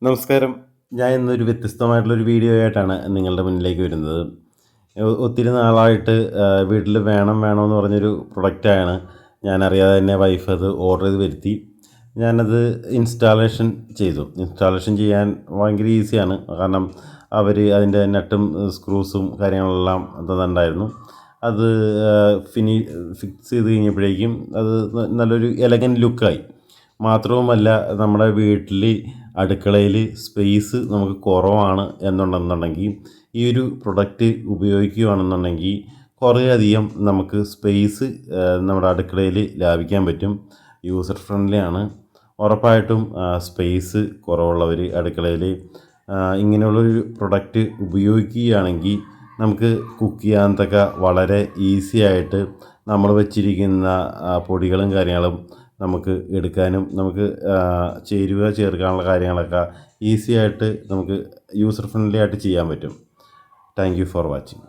നമസ്കാരം. ഞാൻ ഇന്നൊരു വ്യത്യസ്തമായിട്ടുള്ളൊരു വീഡിയോ ആയിട്ടാണ് നിങ്ങളുടെ മുന്നിലേക്ക് വരുന്നത്. ഒത്തിരി നാളായിട്ട് വീട്ടിൽ വേണമെന്ന് പറഞ്ഞൊരു പ്രൊഡക്റ്റാണ്. ഞാനറിയാതെ തന്നെ വൈഫ് അത് ഓർഡർ ചെയ്ത് വരുത്തി. ഞാനത് ഇൻസ്റ്റാളേഷൻ ചെയ്തു. ഇൻസ്റ്റാളേഷൻ ചെയ്യാൻ ഭയങ്കര ഈസിയാണ്. കാരണം അവർ അതിൻ്റെ നട്ടും സ്ക്രൂസും കാര്യങ്ങളെല്ലാം തന്നിട്ടുണ്ടായിരുന്നു. അത് ഫിക്സ് ചെയ്ത് കഴിഞ്ഞപ്പോഴേക്കും അത് നല്ലൊരു എലഗൻറ്റ് ലുക്കായി. മാത്രവുമല്ല, നമ്മുടെ വീട്ടിൽ അടുക്കളയിൽ സ്പേസ് നമുക്ക് കുറവാണ് എന്നുണ്ടെന്നുണ്ടെങ്കിൽ ഈ ഒരു പ്രൊഡക്റ്റ് ഉപയോഗിക്കുകയാണെന്നുണ്ടെങ്കിൽ കുറേയധികം നമുക്ക് സ്പേസ് നമ്മുടെ അടുക്കളയിൽ ലാഭിക്കാൻ പറ്റും. യൂസർ ഫ്രണ്ട്ലി ആണ്. ഉറപ്പായിട്ടും സ്പേസ് കുറവുള്ളവർ അടുക്കളയിൽ ഇങ്ങനെയുള്ളൊരു പ്രൊഡക്റ്റ് ഉപയോഗിക്കുകയാണെങ്കിൽ നമുക്ക് കുക്ക് ചെയ്യാനൊക്കെ വളരെ ഈസി ആയിട്ട് നമ്മൾ വെച്ചിരിക്കുന്ന പൊടികളും കാര്യങ്ങളും നമുക്ക് എടുക്കാനും നമുക്ക് ചേരുവ ചേർക്കാനുള്ള കാര്യങ്ങളൊക്കെ ഈസി ആയിട്ട് നമുക്ക് യൂസർ ഫ്രണ്ട്ലി ആയിട്ട് ചെയ്യാൻ പറ്റും. Thank you for watching.